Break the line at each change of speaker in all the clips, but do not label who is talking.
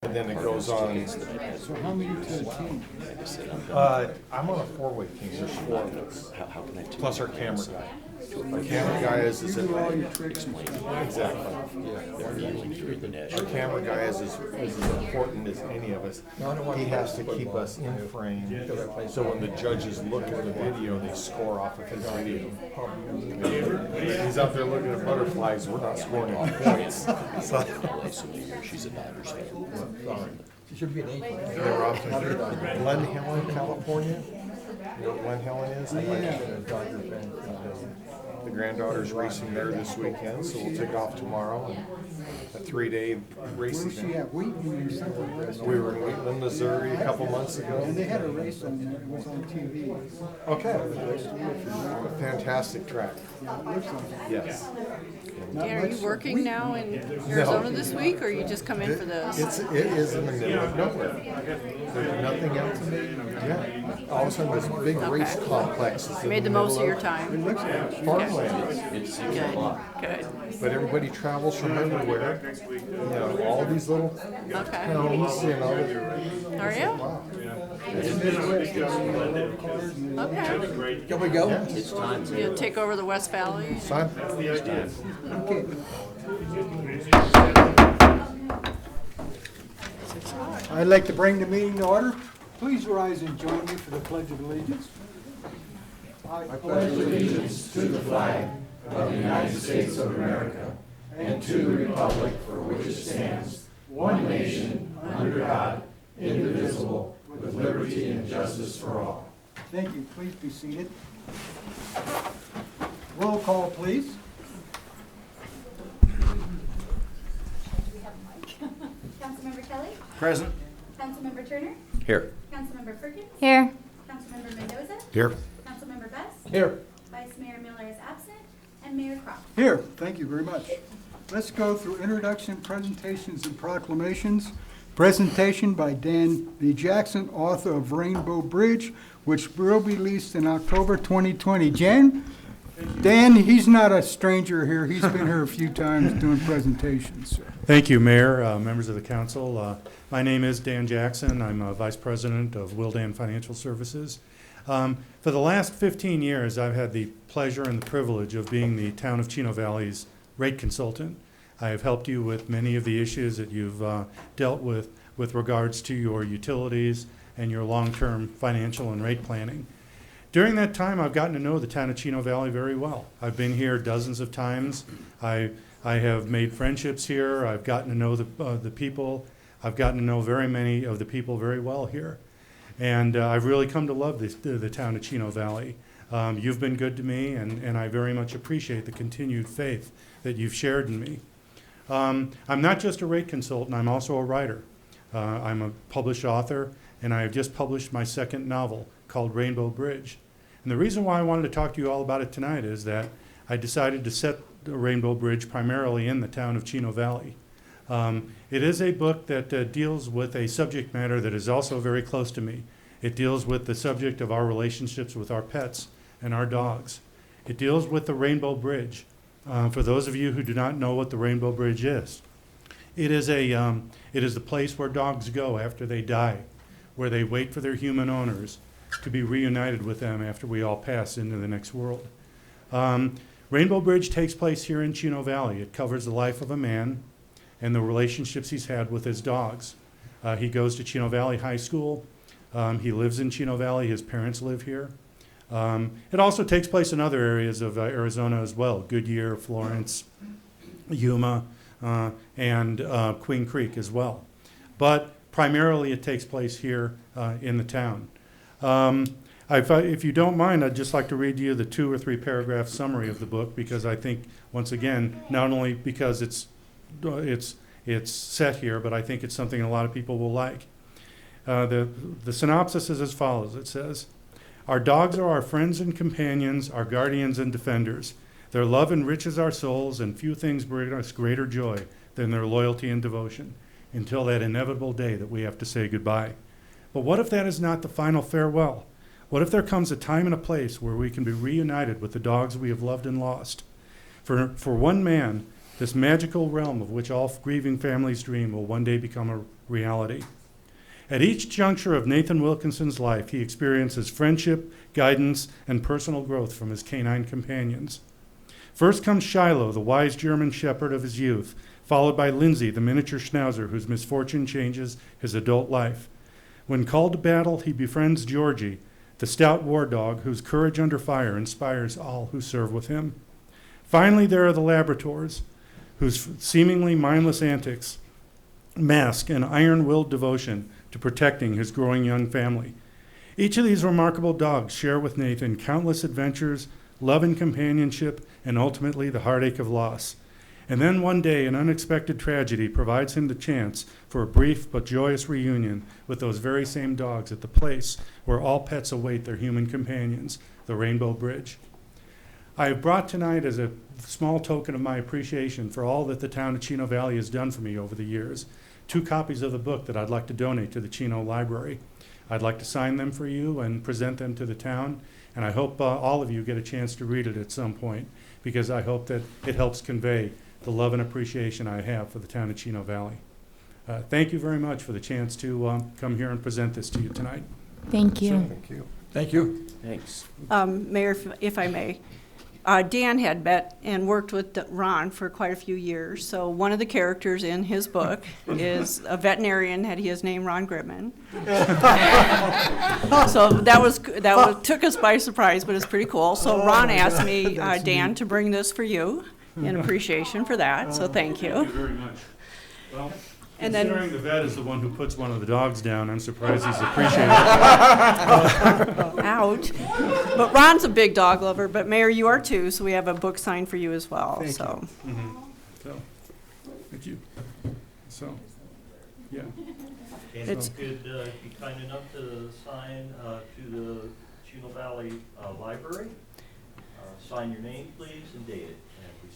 and then it goes on.
So how many to a team?
I'm on a four-way team, there's four of us, plus our camera guy. Our camera guy is
You
at
do all your tricks.
exactly. Our camera guy is as important as any of us. He has to keep us in frame, so when the judges look at the video, they score off of his video. He's out there looking at butterflies, we're not scoring any points. So,
It should be an 8.
they were off to Glen Helen, California. You know what Glen Helen is? The granddaughter's racing there this weekend, so we'll take off tomorrow. And a 3-day race
Where's she
event.
at? Wheaton or something?
We were in Wheatland, Missouri a couple months ago.
And they had a race on there. It was on TV.
Okay. Fantastic track.
Yeah, it looks like it.
Yes.
Dan, are you working now in Arizona this week, or you just come in for this?
It is in the middle of nowhere. There's nothing else. Yeah. All of a sudden, this big race complex is in
Made the
middle
most of your
It
time.
looks like it.
farmland.
Good, good.
But everybody travels from everywhere. You know, all these little
Okay.
towns, you know.
Are you?
Wow.
Okay.
Can we go?
Yes.
You'll take over the West Valley?
Son?
Okay. I'd like to bring the meeting to order. Please rise and join me for the Pledge of Allegiance. I pledge allegiance
to the flag of the United States of America and to the republic for which it stands, one nation, under God, indivisible, with liberty and justice for all.
Thank you. Please be seated. Roll call, please.
Councilmember Kelly.
Present.
Councilmember Turner.
Here.
Councilmember Perkins.
Here.
Councilmember Mendoza.
Here.
Councilmember Best.
Here.
Vice Mayor Miller is absent. And Mayor Croft.
Here. Thank you very much. Let's go through introduction, presentations, and proclamations. Presentation by Dan V. Jackson, author of Rainbow Bridge, which will be released in October 2020. Dan, he's not a stranger here. He's been here a few times doing presentations.
Thank you, Mayor, members of the council. My name is Dan Jackson. I'm Vice President of Wildan Financial Services. For the last 15 years, I've had the pleasure and the privilege of being the town of Chino Valley's rate consultant. I have helped you with many of the issues that you've dealt with regards to your utilities and your long-term financial and rate planning. During that time, I've gotten to know the town of Chino Valley very well. I've been here dozens of times. I have made friendships here. I've gotten to know the people. I've gotten to know very many of the people very well here. And I've really come to love the town of Chino Valley. You've been good to me, and I very much appreciate the continued faith that you've shared in me. I'm not just a rate consultant, I'm also a writer. I'm a published author, and I have just published my second novel called Rainbow Bridge. And the reason why I wanted to talk to you all about it tonight is that I decided to set the Rainbow Bridge primarily in the town of Chino Valley. It is a book that deals with a subject matter that is also very close to me. It deals with the subject of our relationships with our pets and our dogs. It deals with the Rainbow Bridge. For those of you who do not know what the Rainbow Bridge is, it is the place where dogs go after they die, where they wait for their human owners to be reunited with them after we all pass into the next world. Rainbow Bridge takes place here in Chino Valley. It covers the life of a man and the relationships he's had with his dogs. He goes to Chino Valley High School. He lives in Chino Valley. His parents live here. It also takes place in other areas of Arizona as well, Goodyear, Florence, Yuma, and Queen Creek as well. But primarily it takes place here in the town. If you don't mind, I'd just like to read you the 2 or 3 paragraph summary of the book, because I think, once again, not only because it's set here, but I think it's something a lot of people will like. The synopsis is as follows. It says, "Our dogs are our friends and companions, our guardians and defenders. Their love enriches our souls, and few things bring us greater joy than their loyalty and devotion, until that inevitable day that we have to say goodbye. But what if that is not the final farewell? What if there comes a time and a place where we can be reunited with the dogs we have loved and lost? For one man, this magical realm of which all grieving families dream will one day become a reality. At each juncture of Nathan Wilkinson's life, he experiences friendship, guidance, and personal growth from his canine companions. First comes Shiloh, the wise German shepherd of his youth, followed by Lindsay, the miniature schnauzer whose misfortune changes his adult life. When called to battle, he befriends Georgie, the stout war dog whose courage under fire inspires all who serve with him. Finally, there are the Labradors, whose seemingly mindless antics mask an iron-willed devotion to protecting his growing young family. Each of these remarkable dogs share with Nathan countless adventures, love and companionship, and ultimately the heartache of loss. And then one day, an unexpected tragedy provides him the chance for a brief but joyous reunion with those very same dogs at the place where all pets await their human companions, the Rainbow Bridge. I have brought tonight as a small token of my appreciation for all that the town of Chino Valley has done for me over the years, 2 copies of the book that I'd like to donate to the Chino Library. I'd like to sign them for you and present them to the town, and I hope all of you get a chance to read it at some point, because I hope that it helps convey the love and appreciation I have for the town of Chino Valley. Thank you very much for the chance to come here and present this to you tonight.
Thank you.
Thank you.
Thank you.
Thanks.
Mayor, if I may, Dan had met and worked with Ron for quite a few years. So one of the characters in his book is a veterinarian, had his name Ron Gritman. So that took us by surprise, but it's pretty cool. So Ron asked me, Dan, to bring this for you in appreciation for that. So thank you.
Thank you very much. Well,
And then-
considering the vet is the one who puts one of the dogs down, I'm surprised he's appreciated.
Ouch. But Ron's a big dog lover, but Mayor, you are too, so we have a book signed for you as well,
Thank
so.
So, thank you. So, yeah.
And
It's-
if you could be kind enough to sign to the Chino Valley Library. Sign your name, please, and date it.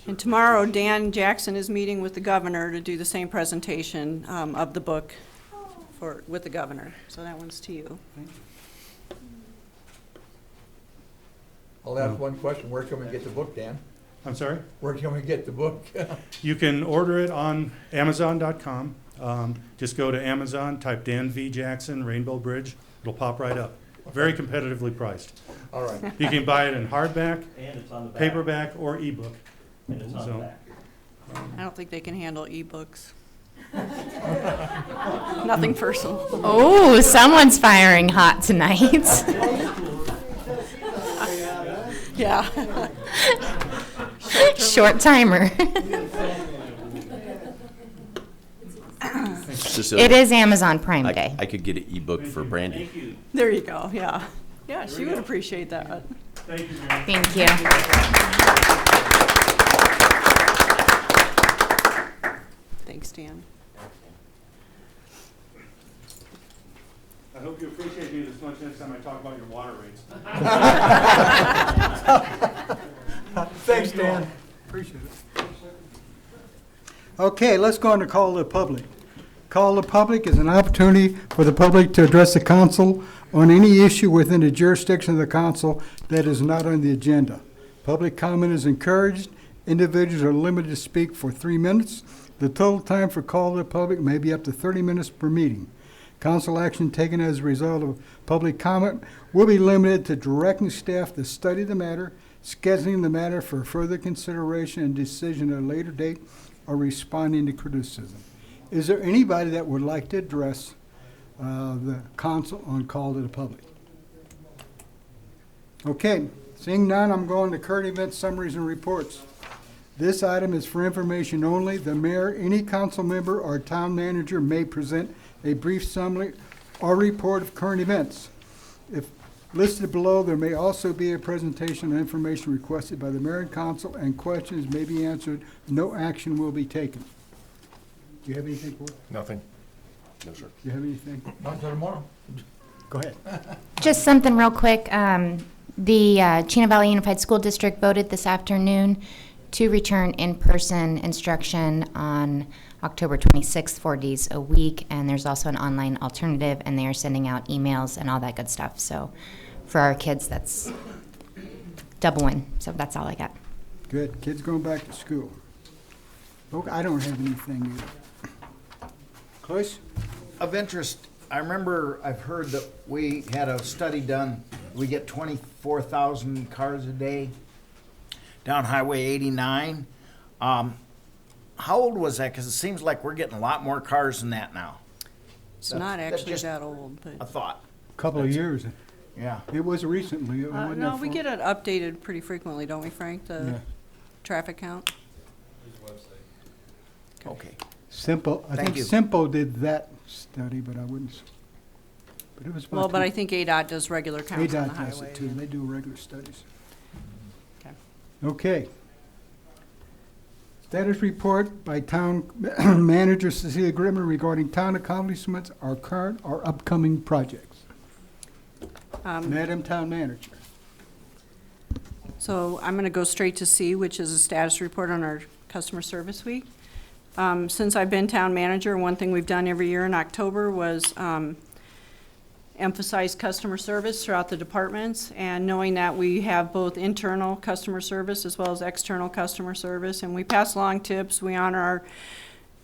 And tomorrow, Dan Jackson is meeting with the governor to do the same presentation of the book with the governor. So that one's to you.
I'll ask one question. Where can we get the book, Dan?
I'm sorry?
Where can we get the book?
You can order it on Amazon.com. Just go to Amazon, type Dan V. Jackson, Rainbow Bridge. It'll pop right up. Very competitively priced.
All right.
You can buy it in hardback,
And it's on the back.
paperback, or ebook.
And it's on
So-
the back.
I don't think they can handle ebooks. Nothing personal.
Oh, someone's firing hot tonight.
Yeah.
Short timer. It is Amazon Prime Day.
I could get an ebook for Brandy.
Thank you.
There you go, yeah. Yeah, she would appreciate that.
Thank you, Mary.
Thank you.
Thanks, Dan.
I hope you appreciate me this much next time I talk about your water rates.
Thanks, Dan.
Appreciate it. Okay, let's go on to call the public. Call the public is an opportunity for the public to address the council on any issue within the jurisdiction of the council that is not on the agenda. Public comment is encouraged. Individuals are limited to speak for 3 minutes. The total time for call to the public may be up to 30 minutes per meeting. Council action taken as a result of public comment will be limited to directing staff to study the matter, scheduling the matter for further consideration and decision at a later date, or responding to criticism. Is there anybody that would like to address the council on call to the public? Okay, seeing none, I'm going to current event summaries and reports. This item is for information only. The mayor, any council member, or town manager may present a brief summary or report of current events. If listed below, there may also be a presentation of information requested by the mayor and council, and questions may be answered. No action will be taken. Do you have anything, Ward?
Nothing? No, sir.
Do you have anything?
Not until tomorrow.
Go ahead.
Just something real quick. The Chino Valley Unified School District voted this afternoon to return in-person instruction on October 26th, 4 days a week, and there's also an online alternative, and they are sending out emails and all that good stuff. So for our kids, that's double win. So that's all I got.
Good. Kids going back to school. Okay, I don't have anything either. Close?
of interest, I remember I've heard that we had a study done, we get 24,000 cars a day down Highway 89. How old was that? Because it seems like we're getting a lot more cars than that now.
It's not
That's
actually
just
that old,
a
but.
thought.
Couple of years.
Yeah.
It was recently. It wasn't
No,
that
we
far.
get it updated pretty frequently, don't we, Frank,
Yeah.
the traffic count?
Okay.
Simple, I
Thank
think
you.
Simple did that study, but I wouldn't, but it was about.
Well, but I think ADOT does regular counts on the
ADOT
highway.
does it too, they do regular studies.
Okay.
Okay. Status report by town manager Cecilia Grimmer regarding town accomplishments, our current or upcoming projects. Madam Town Manager.
So I'm going to go straight to C, which is a status report on our customer service week. Since I've been town manager, one thing we've done every year in October was emphasize customer service throughout the departments, and knowing that we have both internal customer service as well as external customer service, and we pass along tips, we honor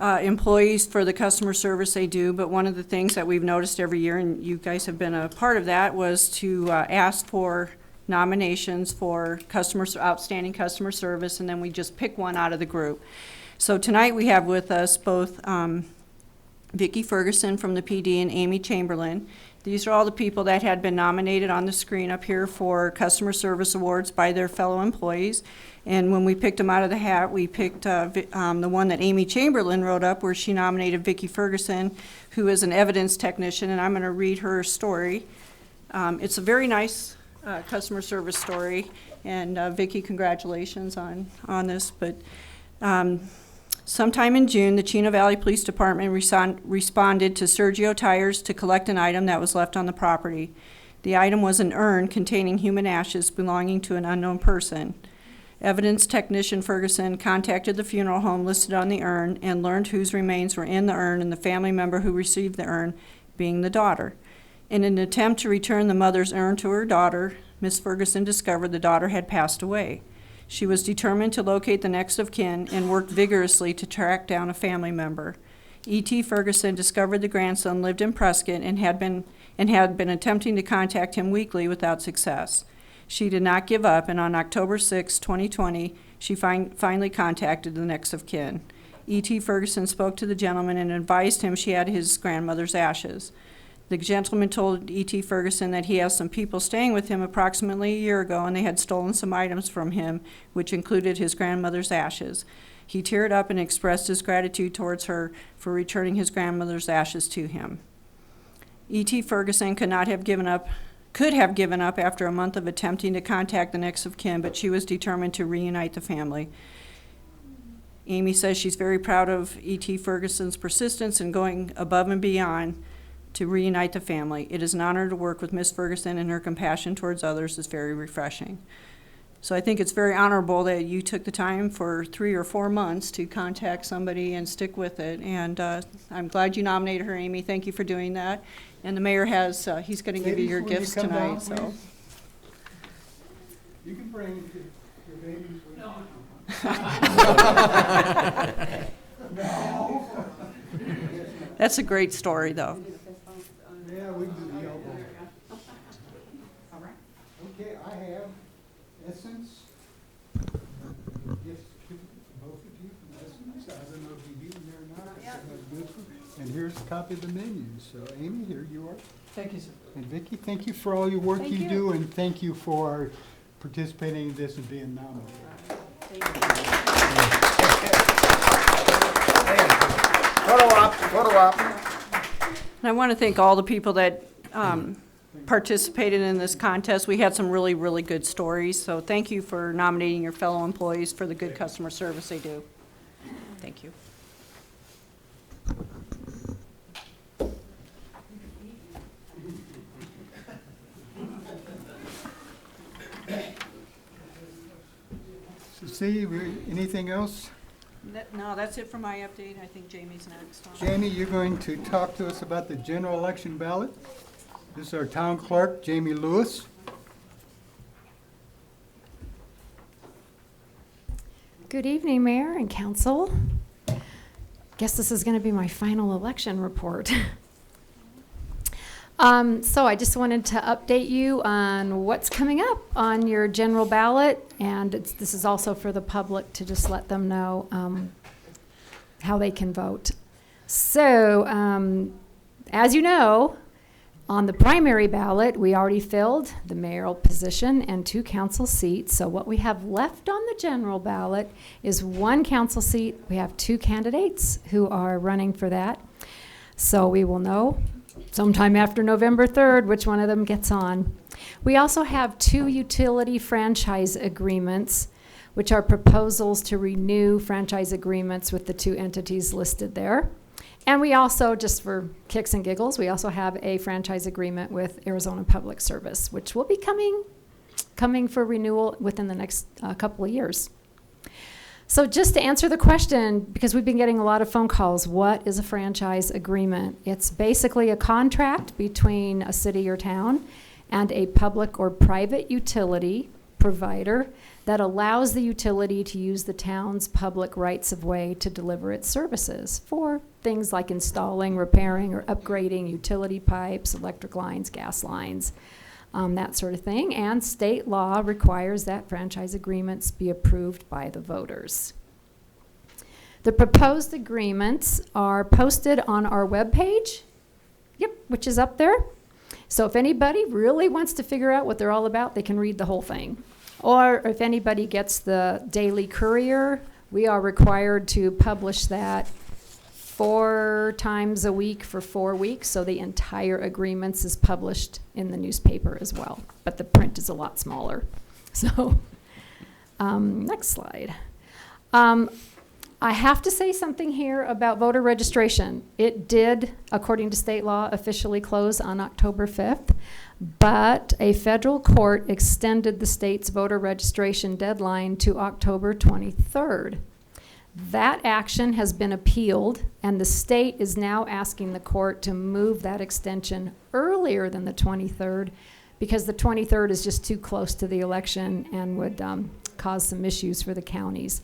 our employees for the customer service they do, but one of the things that we've noticed every year, and you guys have been a part of that, was to ask for nominations for outstanding customer service, and then we just pick one out of the group. So tonight we have with us both Vicki Ferguson from the PD and Amy Chamberlain. These are all the people that had been nominated on the screen up here for customer service awards by their fellow employees. And when we picked them out of the hat, we picked the one that Amy Chamberlain wrote up, where she nominated Vicki Ferguson, who is an evidence technician, and I'm going to read her story. It's a very nice customer service story, and Vicki, congratulations on this. But sometime in June, the Chino Valley Police Department responded to Sergio Tires to collect an item that was left on the property. The item was an urn containing human ashes belonging to an unknown person. Evidence technician Ferguson contacted the funeral home listed on the urn and learned whose remains were in the urn and the family member who received the urn being the daughter. In an attempt to return the mother's urn to her daughter, Miss Ferguson discovered the daughter had passed away. She was determined to locate the next of kin and worked vigorously to track down a family member. E.T. Ferguson discovered the grandson lived in Prescott and had been attempting to contact him weekly without success. She did not give up, and on October 6, 2020, she finally contacted the next of kin. E.T. Ferguson spoke to the gentleman and advised him she had his grandmother's ashes. The gentleman told E.T. Ferguson that he has some people staying with him approximately a year ago, and they had stolen some items from him, which included his grandmother's ashes. He teared up and expressed his gratitude towards her for returning his grandmother's ashes to him. E.T. Ferguson could have given up after a month of attempting to contact the next of kin, but she was determined to reunite the family. Amy says she's very proud of E.T. Ferguson's persistence in going above and beyond to reunite the family. It is an honor to work with Miss Ferguson, and her compassion towards others is very refreshing. So I think it's very honorable that you took the time for 3 or 4 months to contact somebody and stick with it. And I'm glad you nominated her, Amy. Thank you for doing that. And the mayor has, he's going to give you your
Ladies, will
gifts
come down,
tonight. So
please? You can bring your babies with you. No.
that's a great story, though.
Yeah, we can do the elbow. Okay, I have Essence. Yes, both of you from Essence. I don't know if you've eaten there or not. And here's a copy of the menu. So Amy, here you are.
Thank you, sir.
And Vicki, thank you for all your work
Thank
you
you.
do, and thank you for participating in this and being nominated.
Photo op.
And I want to thank all the people that participated in this contest. We had some really, really good stories, so thank you for nominating your fellow employees for the good customer service they do. Thank you.
So see, anything else?
No, that's it for my update. I think Jamie's next.
Jamie, you're going to talk to us about the general election ballot. This is our town clerk, Jamie Lewis.
Good evening, Mayor and Council. Guess this is going to be my final election report. So I just wanted to update you on what's coming up on your general ballot, and this is also for the public to just let them know how they can vote. So, as you know, on the primary ballot, we already filled the mayoral position and 2 council seats. So what we have left on the general ballot is 1 council seat. We have 2 candidates who are running for that. So we will know sometime after November 3rd which one of them gets on. We also have 2 utility franchise agreements, which are proposals to renew franchise agreements with the 2 entities listed there. And we also, just for kicks and giggles, we also have a franchise agreement with Arizona Public Service, which will be coming for renewal within the next couple of years. So just to answer the question, because we've been getting a lot of phone calls, what is a franchise agreement? It's basically a contract between a city or town and a public or private utility provider that allows the utility to use the town's public rights of way to deliver its services for things like installing, repairing, or upgrading utility pipes, electric lines, gas lines, that sort of thing. And state law requires that franchise agreements be approved by the voters. The proposed agreements are posted on our webpage, which is up there. So if anybody really wants to figure out what they're all about, they can read the whole thing. Or if anybody gets the Daily Courier, we are required to publish that 4 times a week for 4 weeks. So the entire agreements is published in the newspaper as well. But the print is a lot smaller. So next slide. I have to say something here about voter registration. It did, according to state law, officially close on October 5th. But a federal court extended the state's voter registration deadline to October 23rd. That action has been appealed, and the state is now asking the court to move that extension earlier than the 23rd because the 23rd is just too close to the election and would cause some issues for the counties.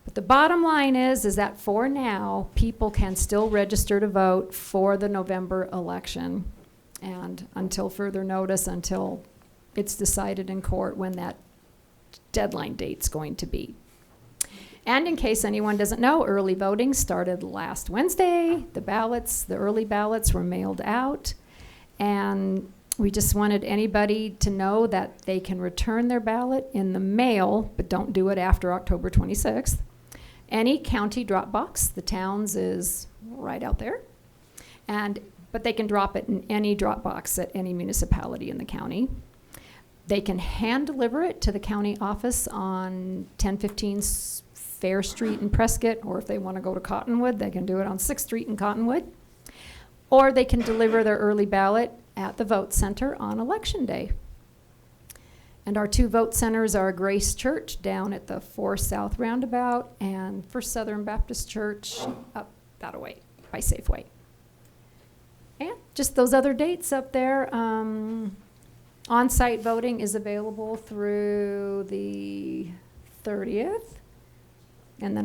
But the bottom line is that for now, people can still register to vote for the November election. And until further notice, until it's decided in court when that deadline date's going to be. And in case anyone doesn't know, early voting started last Wednesday. The early ballots were mailed out. And we just wanted anybody to know that they can return their ballot in the mail, but don't do it after October 26th. Any county drop box, the town's is right out there. But they can drop it in any drop box at any municipality in the county. They can hand deliver it to the county office on 1015 Fair Street in Prescott, or if they want to go to Cottonwood, they can do it on 6th Street in Cottonwood. Or they can deliver their early ballot at the vote center on Election Day. And our 2 vote centers are Grace Church down at the 4 South Roundabout and First Southern Baptist Church up that way by Safeway. And just those other dates up there. On-site voting is available through the 30th. And then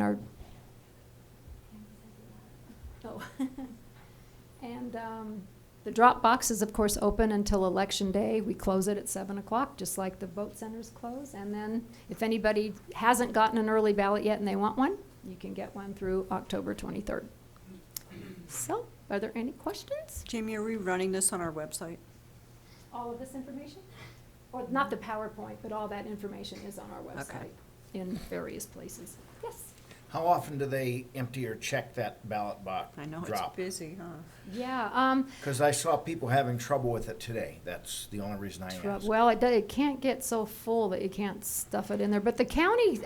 the drop box is, of course, open until Election Day. We close it at 7 o'clock, just like the vote centers close. And then if anybody hasn't gotten an early ballot yet and they want one, you can get one through October 23rd. So, are there any questions?
Jamie, are we running this on our website?
All of this information? Well, not the PowerPoint, but all that information is on our website in various places. Yes?
How often do they empty or check that ballot box
I know
drop?
it's busy, huh?
Yeah.
Because I saw people having trouble with it today. That's the only reason I asked.
Well, it can't get so full that you can't stuff it in there. But the county,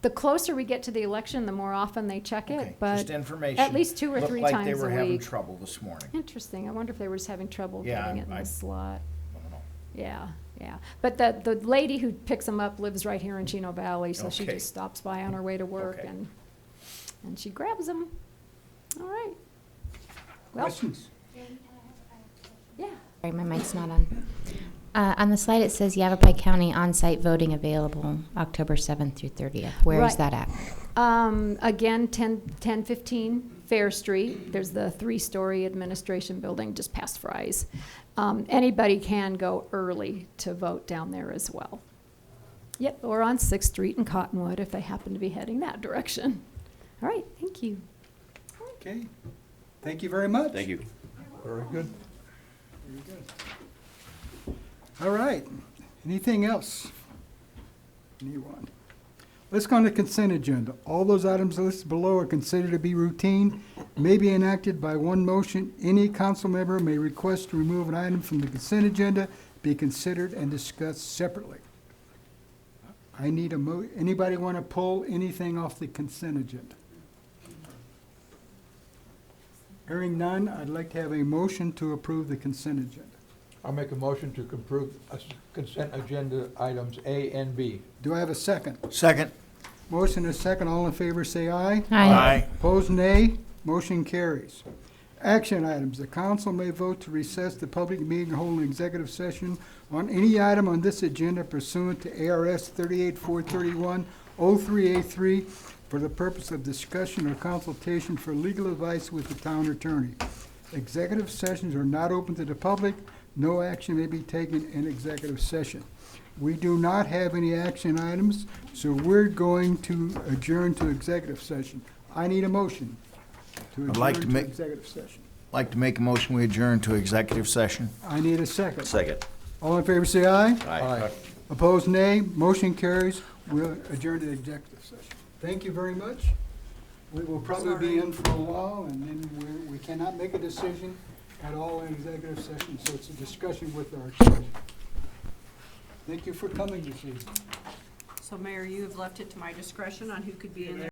the closer we get to the election, the more often they check it.
Okay,
But
just information.
at least 2 or 3
Looked
times
like they were
a
having
week.
trouble this morning.
Interesting. I wonder if they were just having trouble
Yeah,
getting it in
I
the slot.
I don't know.
Yeah. But the lady who picks them up lives right here in Chino Valley, so she
Okay.
just stops by on her way to work
Okay.
and she grabs them. All right. Well,
Questions?
yeah.
Sorry, my mic's not on. On the slide, it says Yavapai County on-site voting available October 7th through 30th. Where is
Right.
that at?
Again, 1015 Fair Street. There's the 3-story administration building just past Fry's. Anybody can go early to vote down there as well. Yep, or on 6th Street in Cottonwood if they happen to be heading that direction. All right, thank you.
Okay. Thank you very much.
Thank you.
Very good. All right. Anything else? Anyone? Let's go on the consent agenda. All those items listed below are considered to be routine, may be enacted by one motion. Any council member may request to remove an item from the consent agenda, be considered and discussed separately. I need anybody want to pull anything off the consent agenda? Hearing none, I'd like to have a motion to approve the consent agenda.
I'll make a motion to approve consent agenda items A and B.
Do I have a second?
Second.
Motion is second. All in favor, say aye.
Aye.
Opposed, nay. Motion carries. Action items. The council may vote to recess the public meeting and hold an executive session on any item on this agenda pursuant to ARS 38431-03A3 for the purpose of discussion or consultation for legal advice with the town attorney. Executive sessions are not open to the public. No action may be taken in executive session. We do not have any action items, so we're going to adjourn to executive session. I need a motion to
I'd like
adjourn
to
to
make-
executive session.
Like to make a motion, we adjourn to executive session.
I need a second.
Second.
All in favor, say aye.
Aye.
Opposed, nay. Motion carries. We'll adjourn to executive session. Thank you very much. We will probably be in for a while, and then we cannot make a decision at all in executive session, so it's a discussion with our attorney. Thank you for coming this evening.
So Mayor, you have left it to my discretion on who could be in there.